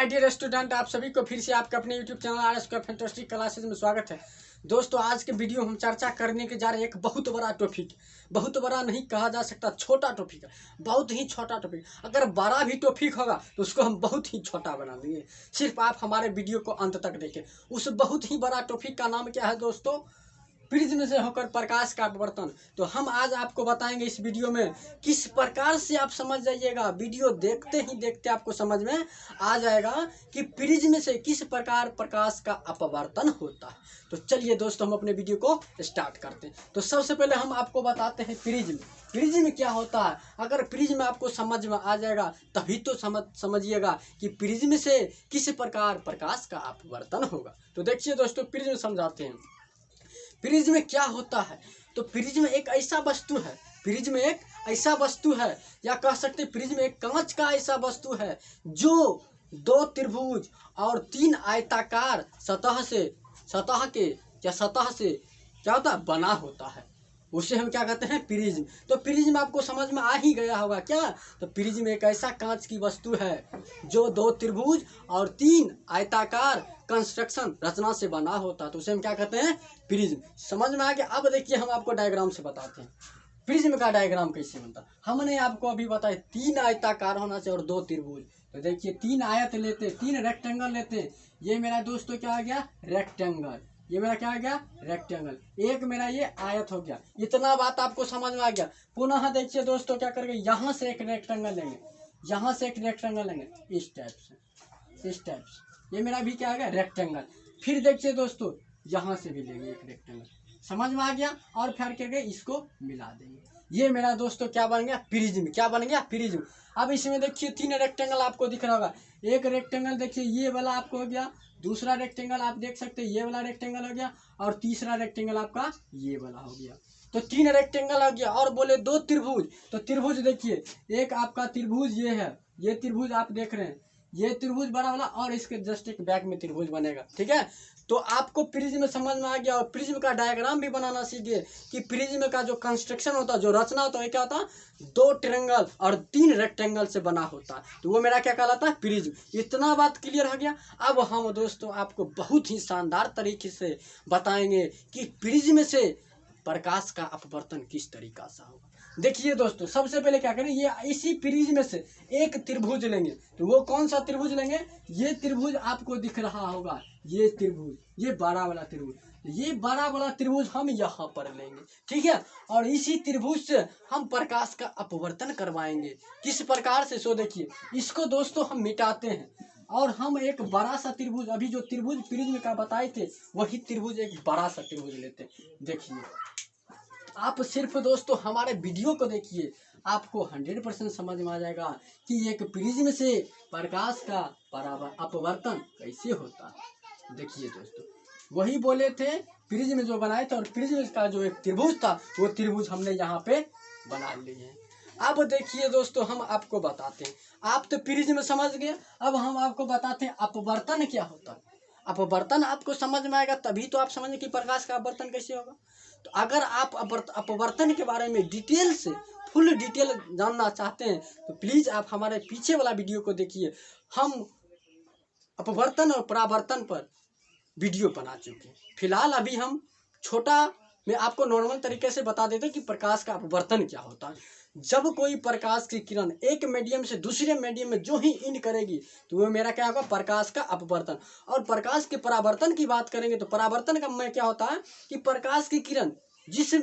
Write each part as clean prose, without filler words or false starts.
My dear student, आप सभी को फिर से आपके अपने YouTube channel are square fantastic classes में स्वागत है। दोस्तों, आज के वीडियो हम चर्चा करने के जा रहे हैं एक बहुत बड़ा टॉपिक। बहुत बड़ा नहीं कहा जा सकता, छोटा टॉपिक है, बहुत ही छोटा टॉपिक। अगर बड़ा भी टॉपिक होगा तो उसको हम बहुत ही छोटा बना देंगे। सिर्फ आप हमारे वीडियो को अंत तक देखें। उस बहुत ही बड़ा टॉपिक का नाम क्या है दोस्तों? प्रिज्म से होकर प्रकाश का अपवर्तन। तो हम आज आपको बताएंगे इस वीडियो में किस प्रकार से आप समझ जाइएगा। वीडियो देखते ही देखते आपको समझ में आ जाएगा कि प्रिज्म से किस प्रकार प्रकाश का अपवर्तन होता है। तो चलिए दोस्तों, हम अपने वीडियो को स्टार्ट करते हैं। तो सबसे पहले हम आपको बताते हैं प्रिज्म। प्रिज्म क्या होता है। अगर प्रिज्म आपको समझ में आ जाएगा तभी तो समझिएगा कि प्रिज्म से किस प्रकार प्रकाश का अपवर्तन होगा। तो देखिए दोस्तों, प्रिज्म समझाते हैं। प्रिज्म क्या होता है। तो प्रिज्म एक ऐसा वस्तु है, प्रिज्म एक ऐसा वस्तु है, या कह सकते हैं प्रिज्म एक कांच का ऐसा वस्तु है जो दो त्रिभुज और तीन आयताकार सतह से क्या होता है, बना होता है। उसे हम क्या कहते हैं, प्रिज्म। तो प्रिज्म आपको समझ में आ ही गया होगा क्या। तो प्रिज्म एक ऐसा कांच की वस्तु है जो दो त्रिभुज और तीन आयताकार कंस्ट्रक्शन रचना से बना होता है। तो उसे हम क्या कहते हैं, प्रिज्म। समझ में आ गया। अब देखिए, हम आपको डायग्राम से बताते हैं प्रिज्म का डायग्राम कैसे बनता। हमने आपको अभी बताया तीन आयताकार होना चाहिए और दो त्रिभुज। तो देखिए, तीन आयत लेते, तीन रेक्टेंगल लेते। ये मेरा दोस्तों क्या आ गया, रेक्टेंगल। ये मेरा क्या आ गया, रेक्टेंगल। एक मेरा ये आयत हो गया। इतना बात आपको समझ में आ गया। पुनः देखिए दोस्तों, क्या करेंगे, यहाँ से एक रेक्टेंगल लेंगे, यहाँ से एक रेक्टेंगल लेंगे, इस टाइप से, इस टाइप से। ये मेरा भी क्या आ गया, रेक्टेंगल। फिर देखिए दोस्तों, यहाँ से भी लेंगे एक रेक्टेंगल। समझ में आ गया। और फिर करके इसको मिला देंगे। ये मेरा दोस्तों क्या बन गया, प्रिज्म। क्या बन गया, प्रिज्म। अब इसमें देखिए तीन रेक्टेंगल आपको दिख रहा होगा। एक रेक्टेंगल देखिए ये वाला आपको हो गया, दूसरा रेक्टेंगल आप देख सकते हैं ये वाला रेक्टेंगल हो गया, और तीसरा रेक्टेंगल आपका ये वाला हो गया। तो तीन रेक्टेंगल हो गया। और बोले दो त्रिभुज। तो त्रिभुज देखिए, एक आपका त्रिभुज ये है, ये त्रिभुज आप देख रहे हैं, ये त्रिभुज बड़ा वाला, और इसके जस्ट एक बैक में त्रिभुज बनेगा। ठीक है। तो आपको प्रिज्म समझ में आ गया। और प्रिज्म का डायग्राम भी बनाना सीखिए कि प्रिज्म का जो कंस्ट्रक्शन होता है, जो रचना होता है, क्या होता है, दो ट्रायंगल और तीन रेक्टेंगल से बना होता है। तो वो मेरा क्या कहलाता है, प्रिज्म। इतना बात क्लियर हो गया। अब हम दोस्तों आपको बहुत ही शानदार तरीके से बताएंगे कि प्रिज्म से प्रकाश का अपवर्तन किस तरीका से होगा। देखिए दोस्तों, सबसे पहले क्या करें, ये इसी प्रिज्म से एक त्रिभुज लेंगे। तो वो कौन सा त्रिभुज लेंगे, ये त्रिभुज आपको दिख रहा होगा, ये त्रिभुज, ये बड़ा वाला त्रिभुज। ये बड़ा वाला त्रिभुज हम यहाँ पर लेंगे। ठीक है। और इसी त्रिभुज से हम प्रकाश का अपवर्तन करवाएंगे। किस प्रकार से, सो देखिए, इसको दोस्तों हम मिटाते हैं और हम एक बड़ा सा त्रिभुज, अभी जो त्रिभुज प्रिज्म का बताए थे वही त्रिभुज एक बड़ा सा त्रिभुज लेते हैं। देखिए, आप सिर्फ दोस्तों हमारे वीडियो को देखिए, आपको 100% समझ में आ जाएगा कि एक प्रिज्म से प्रकाश का अपवर्तन कैसे होता है। देखिए दोस्तों, वही बोले थे, प्रिज्म जो बनाए थे, और प्रिज्म का जो एक त्रिभुज था वो त्रिभुज हमने यहाँ पे बना लिए हैं। अब देखिए दोस्तों, हम आपको बताते हैं। आप तो प्रिज्म समझ गए, अब हम आपको बताते हैं अपवर्तन क्या होता है। अपवर्तन आपको समझ में आएगा तभी तो आप समझें कि प्रकाश का अपवर्तन कैसे होगा। तो अगर आप अपवर्तन के बारे में डिटेल से, फुल डिटेल जानना चाहते हैं तो प्लीज आप हमारे पीछे वाला वीडियो को देखिए। हम अपवर्तन और परावर्तन पर वीडियो बना चुके हैं। फिलहाल अभी हम छोटा में आपको नॉर्मल तरीके से बता देते हैं कि प्रकाश का अपवर्तन क्या होता है। जब कोई प्रकाश की किरण एक मीडियम से दूसरे मीडियम में जो ही इन करेगी तो वो मेरा क्या होगा, प्रकाश का अपवर्तन। और प्रकाश के परावर्तन की बात करेंगे तो परावर्तन का में क्या होता है कि प्रकाश की किरण जिस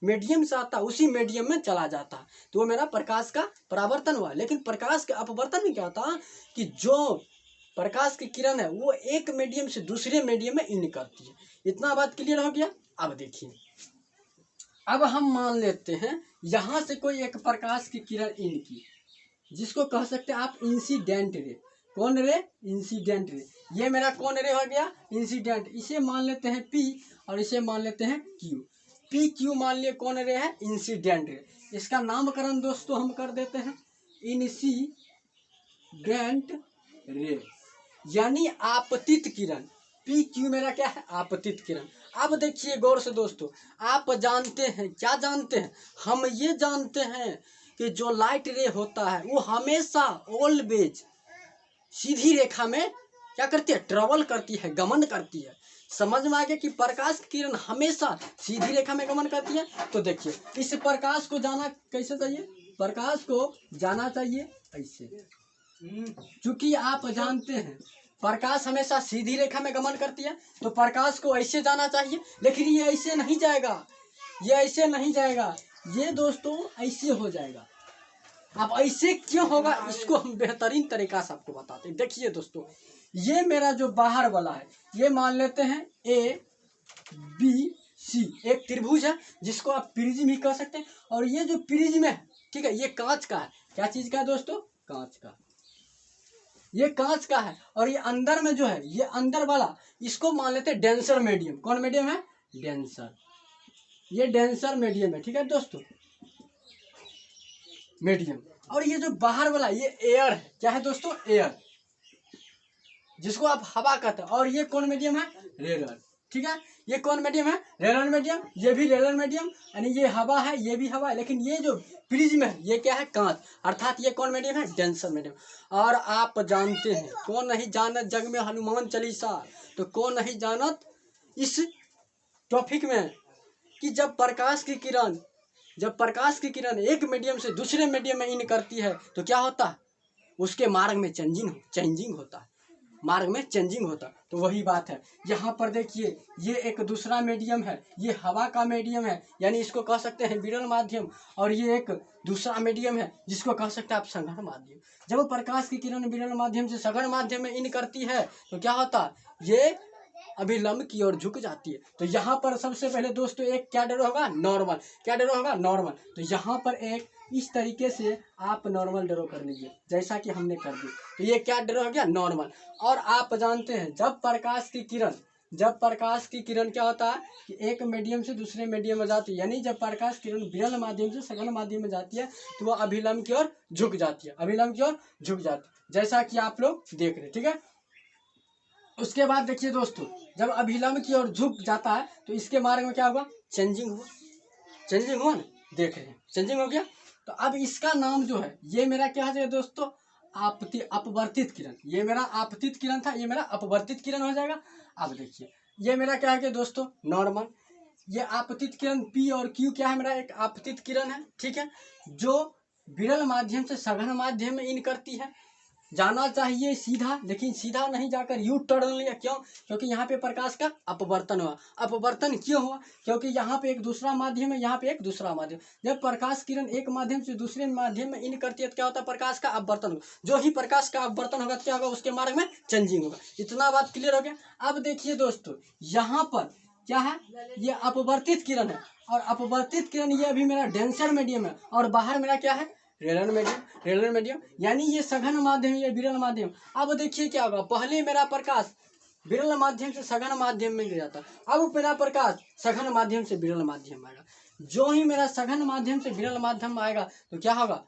मीडियम से आता है उसी मीडियम में चला जाता है, तो वो मेरा प्रकाश का परावर्तन हुआ। लेकिन प्रकाश के अपवर्तन में क्या होता है कि जो प्रकाश की किरण है वो एक मीडियम से दूसरे मीडियम में इन करती है। इतना बात क्लियर हो गया। अब देखिए, अब हम मान लेते हैं यहाँ से कोई एक प्रकाश की किरण इन की, जिसको कह सकते हैं आप इंसिडेंट रे। कौन रे, इंसिडेंट रे। ये मेरा कौन रे हो गया, इंसिडेंट। इसे मान लेते हैं P और इसे मान लेते हैं Q। P Q मान लिए कौन रे है, इंसिडेंट रे। इसका नामकरण दोस्तों हम कर देते हैं इंसिडेंट रे, यानी आपतित किरण। पी क्यू मेरा क्या है, आपतित किरण। अब देखिए गौर से दोस्तों, आप जानते हैं, क्या जानते हैं, हम ये जानते हैं कि जो लाइट रे होता है वो हमेशा ऑलवेज सीधी रेखा में क्या करती है, ट्रेवल करती है, गमन करती है। समझ में आ गया कि प्रकाश की किरण हमेशा सीधी रेखा में गमन करती है। तो देखिए इस प्रकाश को जाना कैसे चाहिए, प्रकाश को जाना चाहिए ऐसे, क्योंकि आप जानते हैं प्रकाश हमेशा सीधी रेखा में गमन करती है, तो प्रकाश को ऐसे जाना चाहिए। लेकिन ये ऐसे नहीं जाएगा, ये ऐसे नहीं जाएगा, ये दोस्तों ऐसे हो जाएगा। अब ऐसे क्यों होगा, इसको हम बेहतरीन तरीका से आपको बताते हैं। देखिए दोस्तों, ये मेरा जो बाहर वाला है, ये मान लेते हैं ABC, एक त्रिभुज है जिसको आप प्रिज्म भी कह सकते हैं। और ये जो प्रिज्म है, ठीक है, ये कांच का है। क्या चीज का है दोस्तों, कांच का, ये कांच का है। और ये अंदर में जो है, ये अंदर वाला, इसको मान लेते हैं डेंसर मीडियम। कौन मीडियम है, डेंसर, ये डेंसर मीडियम है, ठीक है दोस्तों, मीडियम। और ये जो बाहर वाला, ये एयर है। क्या है दोस्तों, एयर, जिसको आप हवा कहते हैं। और ये कौन मीडियम है, रेलर, ठीक है, ये कौन मीडियम है, रेलर मीडियम, ये भी रेलर मीडियम, यानी ये हवा है, ये भी हवा है। लेकिन ये जो प्रिज्म है, ये क्या है, कांच, अर्थात ये कौन मीडियम है, डेंसर मीडियम। और आप जानते हैं, कौन नहीं जानत जग में हनुमान चालीसा, तो कौन नहीं जानत इस टॉपिक में कि जब प्रकाश की किरण एक मीडियम से दूसरे मीडियम में इन करती है तो क्या होता है, उसके मार्ग में चेंजिंग होता है, मार्ग में चेंजिंग होता है। तो वही बात है, यहाँ पर देखिए ये एक दूसरा मीडियम है, ये हवा का मीडियम है, यानी इसको कह सकते हैं विरल माध्यम। और ये एक दूसरा मीडियम है जिसको कह सकते हैं आप सघन माध्यम। जब प्रकाश की किरण विरल माध्यम से सघन माध्यम में इन करती है तो क्या होता है, ये अभिलंब की ओर झुक जाती है। तो यहाँ पर सबसे पहले दोस्तों एक क्या ड्रॉ होगा, नॉर्मल। क्या ड्रॉ होगा, नॉर्मल। तो यहाँ पर एक इस तरीके से आप नॉर्मल ड्रॉ कर लीजिए, जैसा कि हमने कर दी। तो ये क्या ड्रॉ हो गया, नॉर्मल। और आप जानते हैं जब प्रकाश की किरण क्या होता है कि एक मीडियम से दूसरे मीडियम में जाती है, यानी जब प्रकाश किरण विरल माध्यम से सघन माध्यम में जाती है तो वह अभिलंब की ओर झुक जाती है, अभिलंब की ओर झुक जाती है, जैसा कि आप लोग देख रहे हैं, ठीक है। उसके बाद देखिए दोस्तों, जब अभिलंब की ओर झुक जाता है तो इसके मार्ग में क्या होगा, चेंजिंग हुआ ना, देख रहे हैं, चेंजिंग हो गया। तो अब इसका नाम जो है, ये मेरा क्या है दोस्तों, अपवर्तित किरण। ये मेरा आपतित किरण था, ये मेरा अपवर्तित किरण हो जाएगा। अब देखिए ये मेरा क्या है कि दोस्तों, नॉर्मल। ये आपतित किरण P और Q क्या है, मेरा एक आपतित किरण है, ठीक है, जो विरल माध्यम से सघन माध्यम में इन करती है। जाना चाहिए सीधा, लेकिन सीधा नहीं जाकर यू टर्न लिया। क्यों, क्योंकि यहाँ पे प्रकाश का अपवर्तन हुआ। अपवर्तन क्यों हुआ, क्योंकि यहाँ पे एक दूसरा माध्यम है, यहाँ पे एक दूसरा माध्यम। जब प्रकाश किरण एक माध्यम से दूसरे माध्यम में इन करती है तो क्या होता है, प्रकाश का अपवर्तन होगा। जो ही प्रकाश का अपवर्तन होगा क्या होगा, उसके मार्ग में चेंजिंग होगा। इतना बात क्लियर हो गया। अब देखिए दोस्तों, यहाँ पर क्या है, ये अपवर्तित किरण है। और अपवर्तित किरण ये अभी मेरा डेंसर मीडियम है, और बाहर मेरा क्या है, रेलर मीडियम, यानी ये सघन माध्यम, ये विरल माध्यम। अब देखिए क्या होगा, पहले मेरा प्रकाश विरल माध्यम से सघन माध्यम में गिर जाता, अब मेरा प्रकाश सघन माध्यम से विरल माध्यम में आएगा। जो ही मेरा सघन माध्यम से विरल माध्यम में आएगा तो क्या होगा,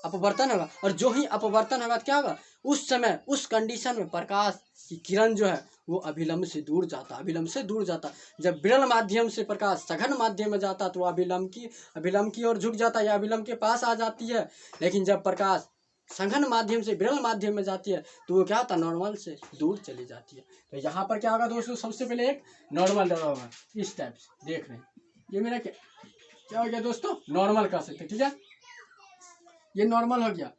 अपवर्तन होगा। और जो ही अपवर्तन होगा तो क्या होगा, उस समय उस कंडीशन में प्रकाश की किरण जो है वो अभिलंब से दूर जाता। जब विरल माध्यम से प्रकाश सघन माध्यम में जाता तो अभिलंब की ओर झुक जाता या अभिलंब के पास आ जाती है। लेकिन जब प्रकाश सघन माध्यम से विरल माध्यम में जाती है तो वो क्या होता है, नॉर्मल से दूर चली जाती है। तो यहाँ पर क्या होगा दोस्तों, सबसे पहले एक नॉर्मल ड्रॉ होगा, इस टाइप से देख रहे हैं। ये मेरा क्या हो गया दोस्तों, नॉर्मल कह सकते, ठीक है, ये नॉर्मल हो गया।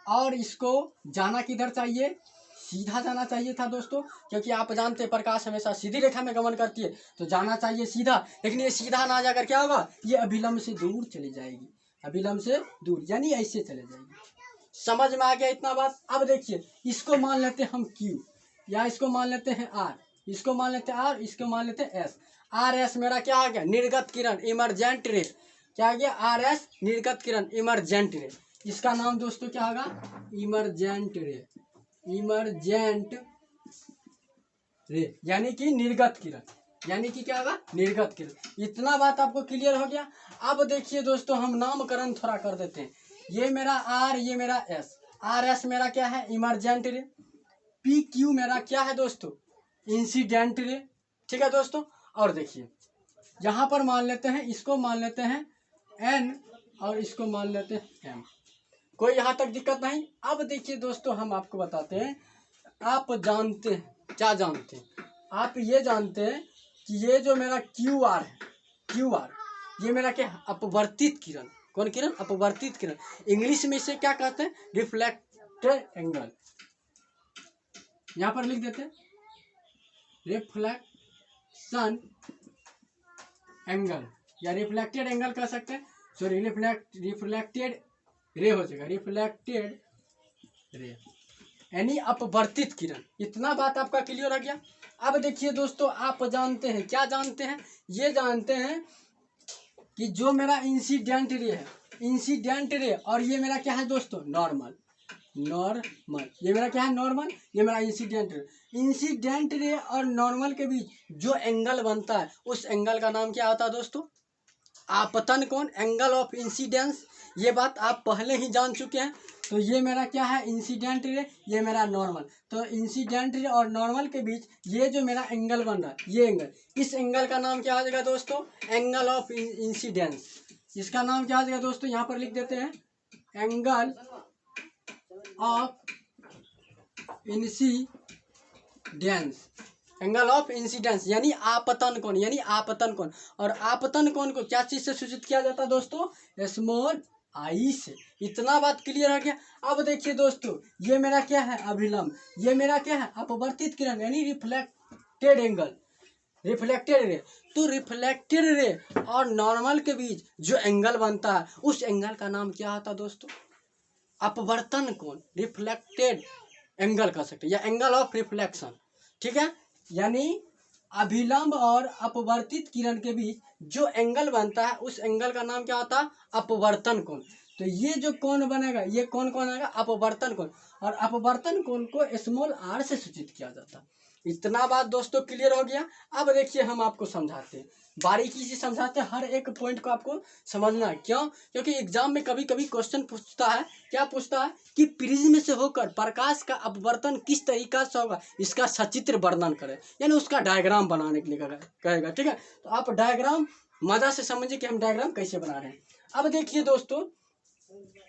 और इसको जाना किधर चाहिए, सीधा जाना चाहिए था दोस्तों, क्योंकि आप जानते हैं प्रकाश हमेशा सीधी रेखा में गमन करती है, तो जाना चाहिए सीधा। लेकिन ये सीधा ना जाकर क्या होगा, ये अभिलंब से दूर चली जाएगी, अभिलंब से दूर, यानी ऐसे चले जाएगी। समझ में आ गया इतना बात। अब देखिए इसको मान लेते हैं हम Q, या इसको मान लेते हैं R, इसको मान लेते हैं R, इसको मान लेते हैं S। RS मेरा क्या आ गया, निर्गत किरण, इमरजेंट रे। क्या आ गया, RS निर्गत किरण, इमरजेंट रे। इसका नाम दोस्तों क्या होगा, इमरजेंट रे, यानी कि निर्गत किरण, यानी कि क्या होगा, निर्गत किरण। इतना बात आपको क्लियर हो गया। अब देखिए दोस्तों, हम नामकरण थोड़ा कर देते हैं। ये मेरा R, ये मेरा S। RS मेरा क्या है, इमरजेंट रे। PQ मेरा क्या है दोस्तों, इंसिडेंट रे, ठीक है दोस्तों। और देखिए यहाँ पर मान लेते हैं, इसको मान लेते हैं N और इसको मान लेते हैं M। कोई यहाँ तक दिक्कत नहीं। अब देखिए दोस्तों, हम आपको बताते हैं, आप जानते हैं, क्या जानते हैं, आप ये जानते हैं कि ये जो मेरा क्यू आर है, क्यू आर, ये मेरा क्या है, अपवर्तित किरण। कौन किरण? अपवर्तित किरण। इंग्लिश में इसे क्या कहते हैं? Reflected angle. यहाँ पर लिख देते हैं रिफ्लेक्शन एंगल, या रिफ्लेक्टेड एंगल कह सकते हैं। सॉरी, रिफ्लेक्टेड रे हो जाएगा, रिफ्लेक्टेड रे यानी अपवर्तित किरण। इतना बात आपका क्लियर हो गया। अब देखिए दोस्तों, आप जानते हैं, क्या जानते हैं? ये जानते हैं कि जो मेरा इंसिडेंट रे है, इंसिडेंट रे, और ये मेरा क्या है दोस्तों? नॉर्मल। नॉर्मल, ये मेरा क्या है? नॉर्मल। ये मेरा इंसिडेंट रे। इंसिडेंट रे और नॉर्मल के बीच जो एंगल बनता है, उस एंगल का नाम क्या होता है दोस्तों? आपतन कोण, एंगल ऑफ इंसिडेंस। ये बात आप पहले ही जान चुके हैं। तो ये मेरा क्या है? इंसिडेंट रे, ये मेरा नॉर्मल। तो इंसिडेंट रे और नॉर्मल के बीच ये जो मेरा एंगल बन रहा है, ये एंगल, इस एंगल का नाम क्या हो जाएगा दोस्तों? Angle of incidence. इसका नाम क्या हो जाएगा दोस्तों? यहाँ पर लिख देते हैं angle of incidence. Angle of incidence यानी आपतन कोण, यानी आपतन कोण। और आपतन कोण को क्या चीज से सूचित किया जाता है दोस्तों? स्मॉल आई से। इतना बात क्लियर हो गया। अब देखिए दोस्तों, ये मेरा क्या है? अभिलंब। ये मेरा क्या है? अपवर्तित किरण यानी रिफ्लेक्टेड एंगल, रिफ्लेक्टेड रे। तो रिफ्लेक्टेड रे और नॉर्मल के बीच जो एंगल बनता है, उस एंगल का नाम क्या होता है दोस्तों? अपवर्तन कोण, रिफ्लेक्टेड एंगल कह सकते हैं, या एंगल ऑफ रिफ्लेक्शन। ठीक है, यानी अभिलंब और अपवर्तित किरण के बीच जो एंगल बनता है, उस एंगल का नाम क्या होता है? अपवर्तन कोण। तो ये जो कोण बनेगा, ये कौन कौन आएगा? अपवर्तन कोण। और अपवर्तन कोण को स्मॉल आर से सूचित किया जाता है। इतना बात दोस्तों क्लियर हो गया। अब देखिए, हम आपको समझाते हैं, बारीकी से समझाते हैं, हर एक पॉइंट को आपको समझना है। क्यों? क्योंकि एग्जाम में कभी कभी क्वेश्चन पूछता है, क्या पूछता है कि प्रिज्म से होकर प्रकाश का अपवर्तन किस तरीका से होगा, इसका सचित्र वर्णन करें, यानी उसका डायग्राम बनाने के लिए कहेगा। ठीक है, तो आप डायग्राम मजा से समझिए कि हम डायग्राम कैसे बना रहे हैं। अब देखिए दोस्तों,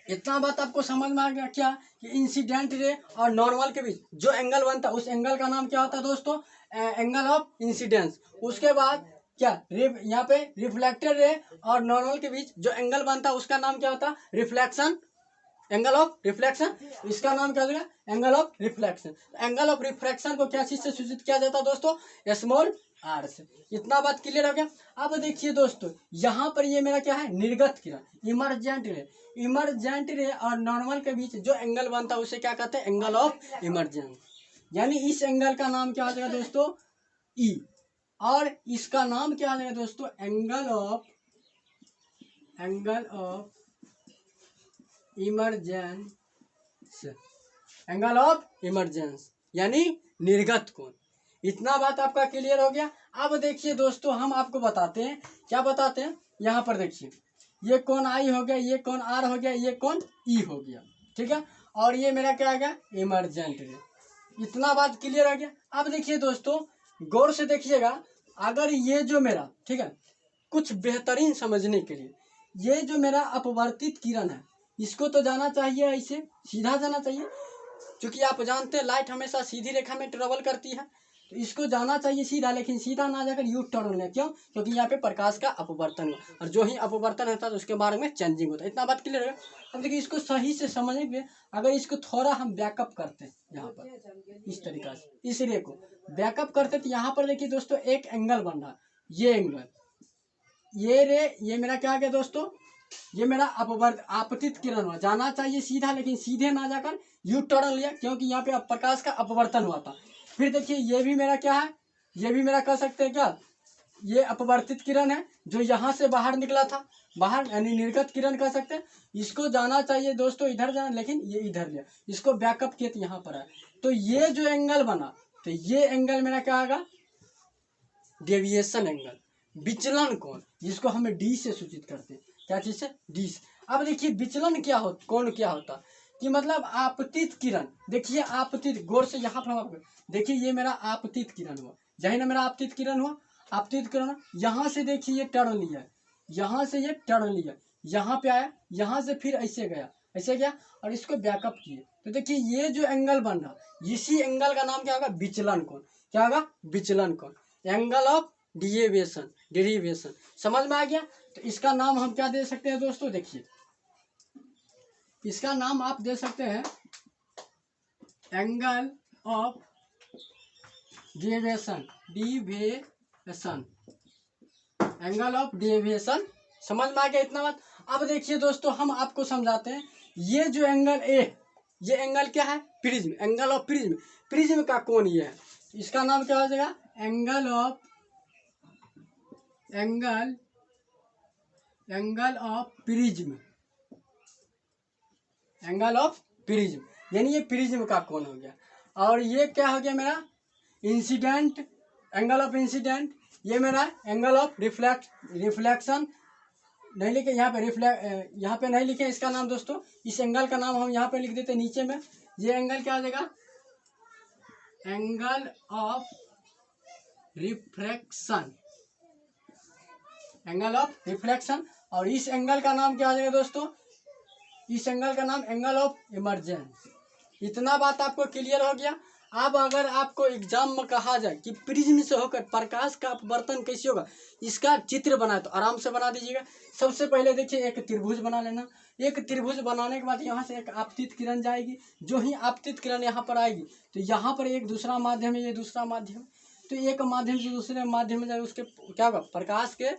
इतना बात आपको समझ में आ गया क्या? कि इंसिडेंट रे और नॉर्मल के बीच जो एंगल बनता है, उस एंगल का नाम क्या होता है दोस्तों? Angle of incidence. उसके बाद क्या? यहाँ पे रिफ्लेक्टेड रे और नॉर्मल के बीच जो एंगल बनता है, उसका नाम क्या होता है? Reflection, angle of reflection. इसका नाम क्या हो जाएगा? Angle of reflection. Angle of reflection को क्या चीज से सूचित किया जाता है दोस्तों? स्मॉल आर से। इतना बात क्लियर हो गया। अब देखिए दोस्तों, यहाँ पर ये मेरा क्या है? निर्गत किरण, इमरजेंट रे। इमरजेंट रे और नॉर्मल के बीच जो एंगल बनता है, उसे क्या कहते हैं? Angle of emergence. यानी इस एंगल का नाम क्या हो जाएगा दोस्तों? ई। और इसका नाम क्या हो जाएगा दोस्तों? Angle of emergence, angle of emergence यानी निर्गत कोण। इतना बात आपका क्लियर हो गया। अब देखिए दोस्तों, हम आपको बताते हैं, क्या बताते हैं? यहाँ पर देखिए, ये कोण आई हो गया, ये कोण आर हो गया, ये कोण ई हो गया। ठीक है, और ये मेरा क्या आ गया? Emergent ray. इतना बात क्लियर हो गया। अब देखिए दोस्तों, गौर से देखिएगा, अगर ये जो मेरा, ठीक है, कुछ बेहतरीन समझने के लिए, ये जो मेरा अपवर्तित किरण है, इसको तो जाना चाहिए, ऐसे सीधा जाना चाहिए, क्योंकि आप जानते हैं लाइट हमेशा सीधी रेखा में ट्रेवल करती है। तो इसको जाना चाहिए सीधा, लेकिन सीधा ना जाकर यू टर्न ले। क्यों? क्योंकि यहाँ पे प्रकाश का अपवर्तन है, और जो ही अपवर्तन होता है उसके बारे में चेंजिंग होता है। इतना बात क्लियर है। अब देखिए, इसको सही से समझने के लिए अगर इसको थोड़ा हम बैकअप करते हैं, यहाँ पर इस तरीका से, इस रे को बैकअप करते, तो यहाँ पर देखिए दोस्तों, एक एंगल बन रहा है, ये एंगल, ये रे, ये मेरा क्या आ गया दोस्तों? ये मेरा आपतित किरण हुआ, जाना चाहिए सीधा, लेकिन सीधे ना जाकर यू टर्न लिया, क्योंकि यहाँ पे प्रकाश का अपवर्तन हुआ था। फिर देखिए, ये भी मेरा क्या है? ये भी मेरा कह सकते हैं क्या? ये अपवर्तित किरण है, जो यहाँ से बाहर निकला था, बाहर यानी निर्गत किरण कह सकते हैं। इसको जाना चाहिए दोस्तों इधर जाना, लेकिन ये इधर लिया, इसको बैकअप किया तो यहाँ पर है। तो ये जो एंगल बना, तो ये एंगल मेरा क्या आएगा? डेविएशन एंगल, विचलन कोण, जिसको हमें डी से सूचित करते हैं। क्या चीज से? डी से। अब देखिए, विचलन क्या हो, कोण क्या होता कि मतलब आपतित किरण। देखिए, आपतित, गौर से यहाँ पर हम आपको देखिए, ये मेरा आपतित किरण हुआ, यही ना मेरा आपतित किरण हुआ। आपतित किरण यहाँ से देखिए, ये टर्न लिया, यहाँ से ये टर्न लिया, यहाँ पे आया, यहाँ से फिर ऐसे गया, ऐसे क्या, और इसको बैकअप किए तो देखिए ये जो एंगल बन रहा, इसी एंगल का नाम क्या होगा, विचलन कोण। क्या होगा, विचलन कोण, एंगल ऑफ डेरिवेशन, डेरिवेशन। समझ में आ गया। तो इसका नाम हम क्या दे सकते हैं दोस्तों, देखिए इसका नाम आप दे सकते हैं angle of deviation, deviation, angle of deviation. समझ में आ गया इतना बात। अब देखिए दोस्तों हम आपको समझाते हैं, ये जो एंगल ए, ये एंगल क्या है, prism, angle of prism, prism का कोण ये है, इसका नाम क्या हो जाएगा, angle of, angle, angle of prism, angle of prism, यानी ये प्रिज्म का कोण हो गया। और ये क्या हो गया मेरा, इंसिडेंट, एंगल ऑफ इंसिडेंट, ये मेरा एंगल ऑफ रिफ्लेक्शन नहीं लिखे यहाँ पे, यहाँ पे नहीं लिखे इसका नाम दोस्तों, इस एंगल का नाम हम यहाँ पे लिख देते नीचे में। ये एंगल क्या हो जाएगा, angle of refraction, angle of reflection. और इस एंगल का नाम क्या हो जाएगा दोस्तों, इस एंगल का नाम एंगल ऑफ इमर्जेंस। इतना बात आपको क्लियर हो गया। अब अगर आपको एग्जाम में कहा जाए कि प्रिज्म से होकर प्रकाश का अपवर्तन कैसे होगा, इसका चित्र बनाए तो आराम से बना दीजिएगा। सबसे पहले देखिए एक त्रिभुज बना लेना। एक त्रिभुज बनाने के बाद यहाँ से एक आपतित किरण जाएगी। जो ही आपतित किरण यहाँ पर आएगी तो यहाँ पर एक दूसरा माध्यम है, ये दूसरा माध्यम, तो एक माध्यम से दूसरे माध्यम में जाए, उसके क्या होगा, प्रकाश के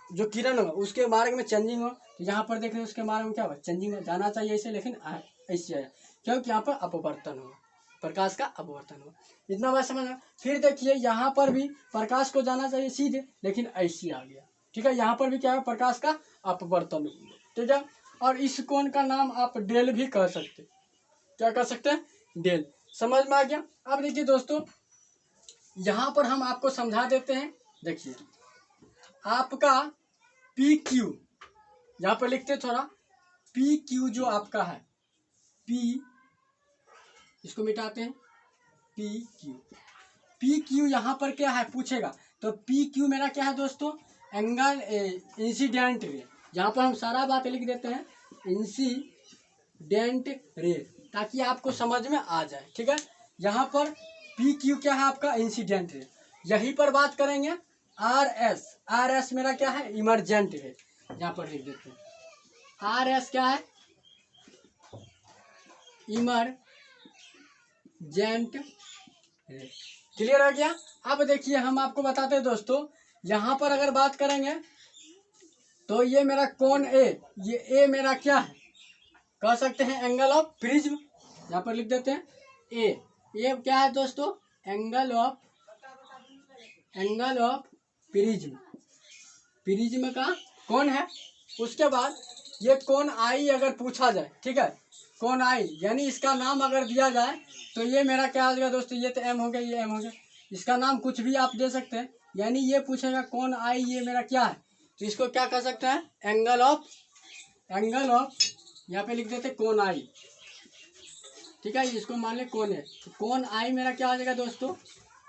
जो किरण होगा उसके मार्ग में चेंजिंग हो। तो यहाँ पर देख रहे उसके मार्ग में क्या होगा, चेंजिंग में जाना चाहिए ऐसे, लेकिन ऐसे आया क्योंकि यहाँ पर अपवर्तन होगा, प्रकाश का अपवर्तन हो। इतना बात समझ में। फिर देखिए यहाँ पर भी प्रकाश को जाना चाहिए सीधे, लेकिन ऐसे आ गया। ठीक है, यहाँ पर भी क्या है, प्रकाश का अपवर्तन। ठीक है, और इस कोण का नाम आप डेल भी कह सकते, क्या कह सकते हैं, डेल। समझ में आ गया। अब देखिए दोस्तों यहाँ पर हम आपको समझा देते हैं। देखिए आपका पी क्यू, यहाँ पर लिखते थोड़ा, पी क्यू जो आपका है, पी, इसको मिटाते हैं, पी क्यू, पी क्यू यहाँ पर क्या है पूछेगा, तो पी क्यू मेरा क्या है दोस्तों, एंगल इंसिडेंट रे। यहाँ पर हम सारा बात लिख देते हैं, इंसिडेंट रे, ताकि आपको समझ में आ जाए। ठीक है, यहाँ पर पी क्यू क्या है आपका, इंसिडेंट रे। यहीं पर बात करेंगे आर एस, आर एस मेरा क्या है, इमरजेंट रे। यहाँ पर लिख देते हैं आर एस क्या है, इमरजेंट रे। क्लियर हो गया। अब देखिए हम आपको बताते हैं दोस्तों, यहाँ पर अगर बात करेंगे तो ये मेरा कोण ए, ये ए मेरा क्या है, कह सकते हैं एंगल ऑफ प्रिज्म। यहाँ पर लिख देते हैं ए, ये क्या है दोस्तों, angle of, angle of prism, prism का कोण है। उसके बाद ये कोण आई अगर पूछा जाए, ठीक है, कोण आई यानी इसका नाम अगर दिया जाए तो ये मेरा क्या हो जाएगा दोस्तों, ये तो एम हो गया, ये एम हो गया, इसका नाम कुछ भी आप दे सकते हैं। यानी ये पूछेगा कोण आई ये मेरा क्या है, तो इसको क्या कह सकते हैं, एंगल ऑफ, एंगल ऑफ, यहाँ पे लिख देते कोण आई। ठीक है, इसको मान ले कोण है, तो कोण आई मेरा क्या हो जाएगा दोस्तों,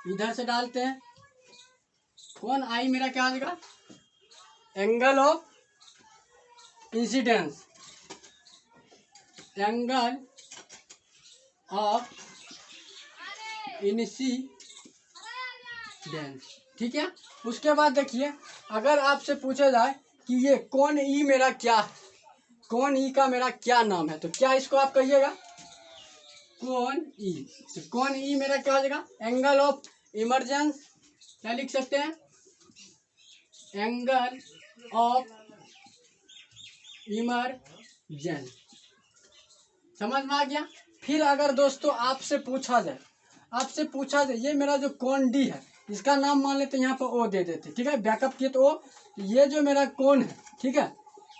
इधर से डालते हैं, कोण आई मेरा क्या हो जाएगा, angle of incidence, angle of incidence. ठीक है, उसके बाद देखिए अगर आपसे पूछा जाए कि ये कोण ई मेरा क्या है, कोण ई का मेरा क्या नाम है, तो क्या इसको आप कहिएगा, कोण ई। तो कोण ई मेरा क्या हो जाएगा, एंगल ऑफ इमरजेंस, क्या लिख सकते हैं, एंगल ऑफ इमरजेंस। समझ में आ गया। फिर अगर दोस्तों आपसे पूछा जाए, आपसे पूछा जाए ये मेरा जो कोण डी है, इसका नाम मान लेते हैं यहाँ पर ओ दे देते, ठीक है, बैकअप किए तो ओ, ये जो मेरा कोण है, ठीक है,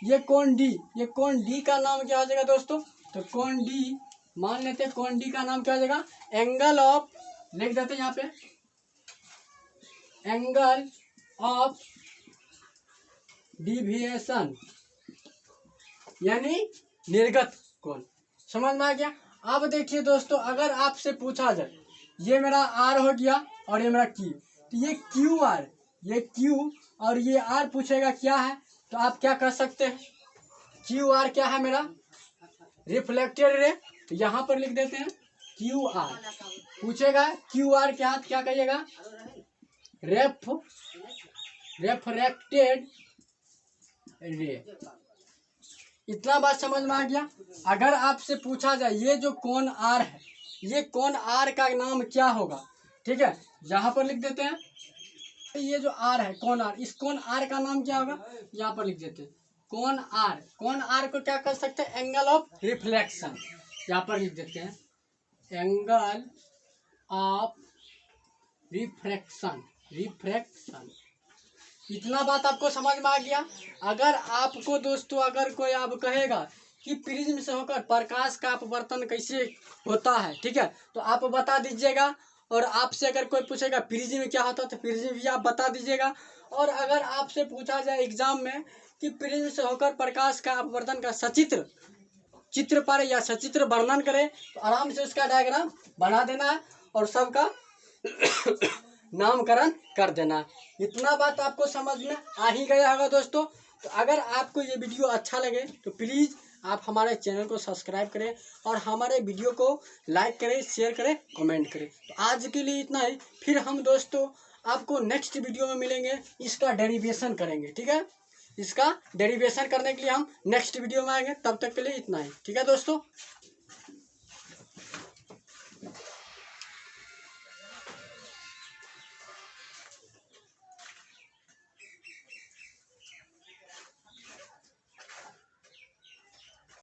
ये कोण डी, ये कोण डी का नाम क्या हो जाएगा दोस्तों, तो कोण डी मान लेते हैं, कोण डी का नाम क्या हो जाएगा, एंगल ऑफ, लिख देते हैं यहाँ पे, एंगल ऑफ डिविएशन, यानी निर्गत कोण। समझ में आ गया। अब देखिए दोस्तों अगर आपसे पूछा जाए ये मेरा आर हो गया और ये मेरा क्यू, तो ये क्यू आर, ये क्यू और ये आर पूछेगा क्या है, तो आप क्या कर सकते हैं, क्यू आर क्या है मेरा, रिफ्लेक्टेड रे, तो यहाँ पर लिख देते हैं क्यू आर। पूछेगा क्यू आर क्या, क्या कहिएगा, रेफ्रेक्टेड रे। इतना बात समझ में आ गया। अगर आपसे पूछा जाए ये जो कोण आर है, ये कोण आर का नाम क्या होगा, ठीक है, यहाँ पर लिख देते हैं ये जो आर है कोण आर, इस कोण आर का नाम क्या होगा, यहाँ पर लिख देते हैं कोण आर। कोण आर को क्या कर सकते हैं, एंगल ऑफ रिफ्लेक्शन, यहाँ पर लिख देते हैं एंगल ऑफ रिफ्रैक्शन। इतना बात आपको समझ में आ गया। अगर आपको दोस्तों अगर कोई आप कहेगा कि प्रिज्म से होकर प्रकाश का अपवर्तन कैसे होता है, ठीक है, तो आप बता दीजिएगा। और आपसे अगर कोई पूछेगा प्रिज्म क्या होता है तो प्रिज्म भी आप बता दीजिएगा। और अगर आपसे पूछा जाए एग्जाम में कि प्रिज्म से होकर प्रकाश का अपवर्तन का सचित्र चित्र पर या सचित्र वर्णन करें, तो आराम से उसका डायग्राम बना देना है और सबका नामकरण कर देना है। इतना बात आपको समझ में आ ही गया होगा दोस्तों। तो अगर आपको ये वीडियो अच्छा लगे तो प्लीज़ आप हमारे चैनल को सब्सक्राइब करें और हमारे वीडियो को लाइक करें, शेयर करें, कमेंट करें। तो आज के लिए इतना ही, फिर हम दोस्तों आपको नेक्स्ट वीडियो में मिलेंगे, इसका डेरिवेशन करेंगे, ठीक है। इसका डेरिवेशन करने के लिए हम नेक्स्ट वीडियो में आएंगे। तब तक के लिए इतना ही, ठीक है दोस्तों।